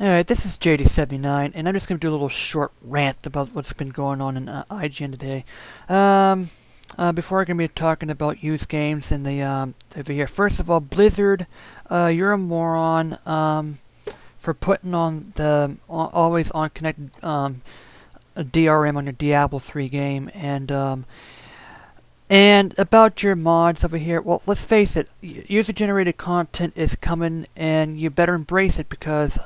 Alright, this is JD79, and I'm just going to do a little short rant about what's been going on in IGN today. Before I'm going to be talking about used games and the over here. First of all, Blizzard, you're a moron for putting on the always on connected DRM on your Diablo 3 game, and about your mods over here, well, let's face it, user-generated content is coming, and you better embrace it, because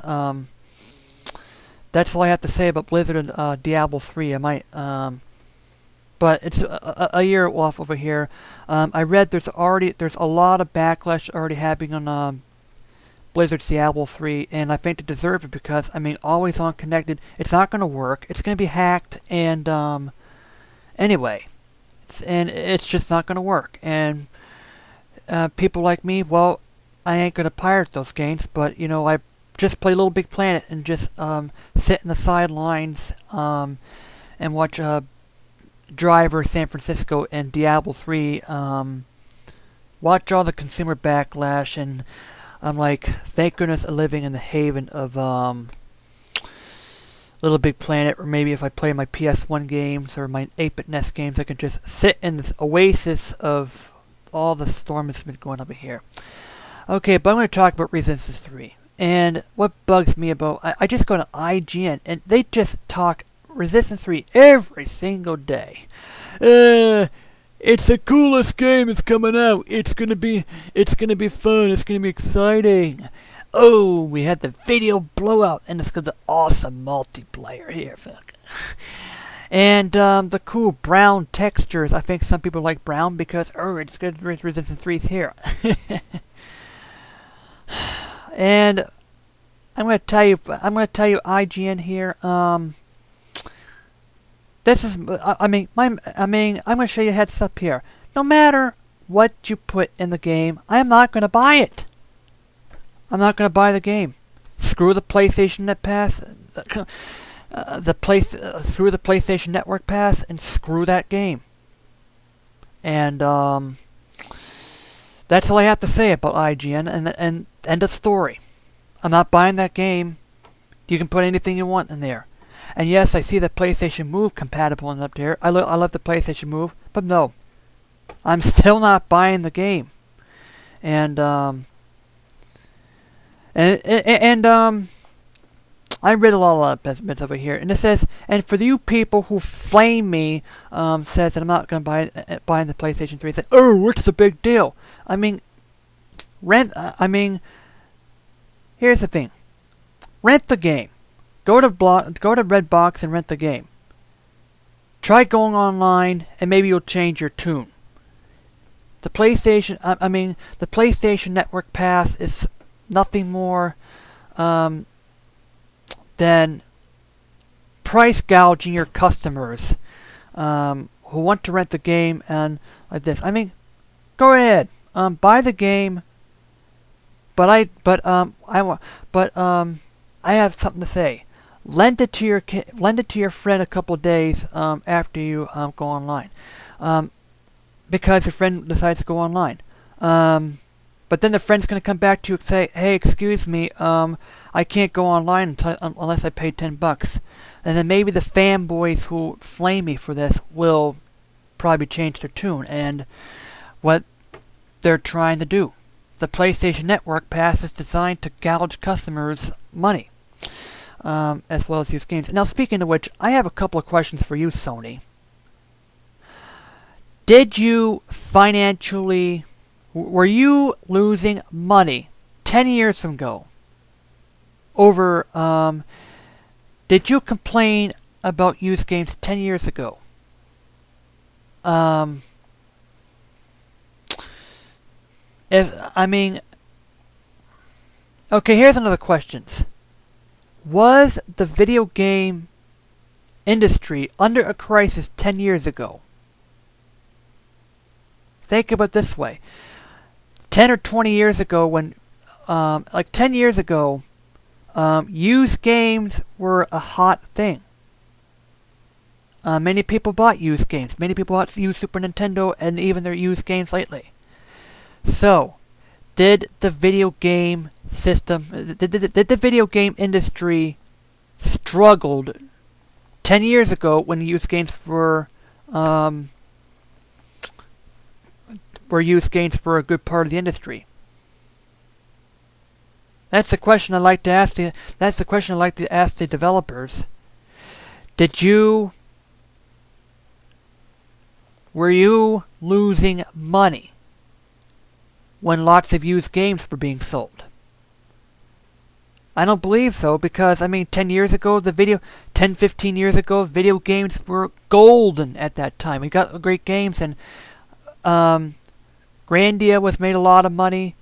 that's all I have to say about Blizzard and Diablo 3. I might, but it's a year off over here. I read there's a lot of backlash already happening on Blizzard's Diablo 3, and I think they deserve it, because, I mean, always on connected, it's not going to work, it's going to be hacked, and anyway. And it's just not going to work. And people like me, well, I ain't going to pirate those games, but, you know, I just play Little Big Planet and just sit in the sidelines and watch Driver, San Francisco, and Diablo 3 watch all the consumer backlash, and I'm like, thank goodness I'm living in the haven of Little Big Planet, or maybe if I play my PS1 games or my 8-bit NES games, I can just sit in this oasis of all the storm that's been going over here. Okay, but I'm going to talk about Resistance 3. And what bugs me about... I just go to IGN, and they just talk Resistance 3 every single day. It's the coolest game that's coming out. It's gonna be fun. It's gonna be exciting. Oh, we had the video blowout, and it's got the awesome multiplayer here. And the cool brown textures. I think some people like brown because, oh, it's good. Resistance 3's here. And I'm gonna tell you, IGN here. This is, I'm gonna show you a heads up here. No matter what you put in the game, I'm not gonna buy it. I'm not going to buy the game. Screw the PlayStation Net Pass, screw the PlayStation Network Pass, and screw that game. And that's all I have to say about IGN. And end of story. I'm not buying that game. You can put anything you want in there. And yes, I see the PlayStation Move compatible in up there. I love the PlayStation Move, but no, I'm still not buying the game. And I read a lot of bits over here, and it says, and for you people who flame me, says that I'm not going to buy the PlayStation 3, say, oh, what's the big deal? I mean, here's the thing. Rent the game. Go to Redbox and rent the game. Try going online, and maybe you'll change your tune. The PlayStation, the PlayStation Network Pass is nothing more than price gouging your customers who want to rent the game, and like this. I mean, go ahead, buy the game, but I have something to say. Lend it to your friend a couple of days after you go online, because your friend decides to go online. But then the friend's going to come back to you and say, hey, excuse me, I can't go online unless I pay $10. And then maybe the fanboys who flame me for this will probably change their tune and what they're trying to do. The PlayStation Network Pass is designed to gouge customers' money, as well as use games. Now, speaking of which, I have a couple of questions for you, Sony. Did you financially... Were you losing money 10 years ago over, did you complain about used games 10 years ago? Okay, here's another question. Was the video game industry under a crisis 10 years ago? Think about it this way. 10 or 20 years ago, when, 10 years ago, used games were a hot thing. Many people bought used games. Many people bought used Super Nintendo and even their used games lately. So, did the video game system, did the video game industry struggled 10 years ago when used games were used games for a good part of the industry? That's the question I like to ask the developers. Were you losing money when lots of used games were being sold? I don't believe so, because 10 years ago, 15 years ago, video games were golden at that time. We got great games, and Grandia was made a lot of money.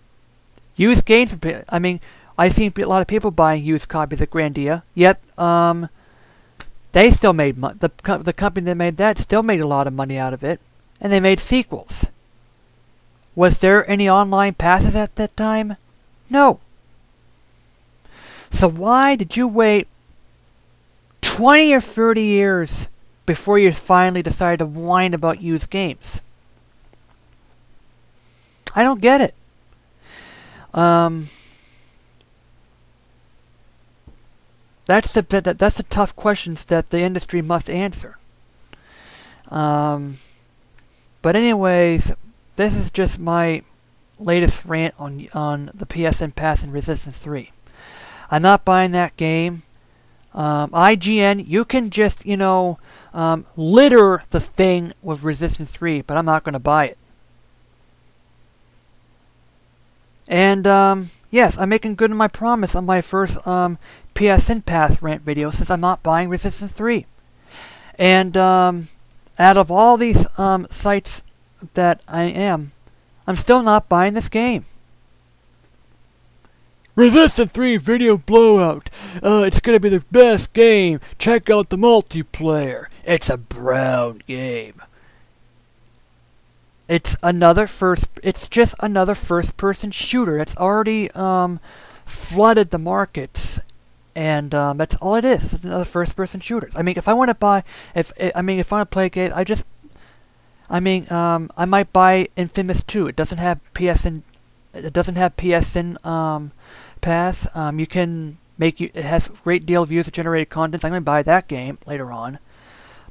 Used games, I seen a lot of people buying used copies of Grandia, yet they still made money. The company that made that still made a lot of money out of it, and they made sequels. Was there any online passes at that time? No. So why did you wait 20 or 30 years before you finally decided to whine about used games? I don't get it. That's the tough questions that the industry must answer. But anyways, this is just my latest rant on the PSN Pass and Resistance 3. I'm not buying that game. IGN, you can just, litter the thing with Resistance 3, but I'm not going to buy it. And, yes, I'm making good on my promise on my first PSN Pass rant video, since I'm not buying Resistance 3. And out of all these sites that I'm still not buying this game. Resistance 3 Video Blowout. It's gonna be the best game. Check out the multiplayer. It's a brown game. It's just another first-person shooter. It's already flooded the markets, and that's all it is. It's another first-person shooter. If I want to buy, if I want to play a game, I might buy Infamous 2. It doesn't have PSN. It doesn't have PSN Pass. It has a great deal of user-generated content. So I'm going to buy that game later on.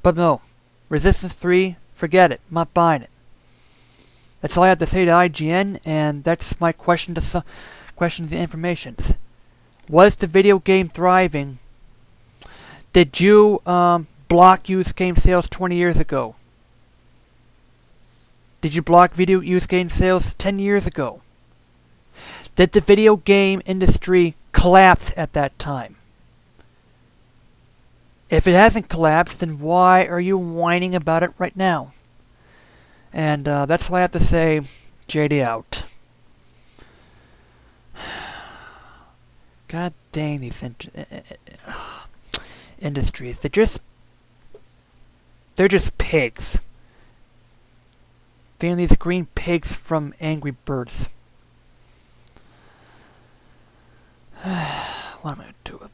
But no, Resistance 3, forget it. I'm not buying it. That's all I have to say to IGN, and that's my question to the informations. Was the video game thriving? Did you block used game sales 20 years ago? Did you block used game sales 10 years ago? Did the video game industry collapse at that time? If it hasn't collapsed, then why are you whining about it right now? And that's why I have to say, JD out. God dang these industries. They're just pigs. Being these green pigs from Angry Birds. What am I going to do?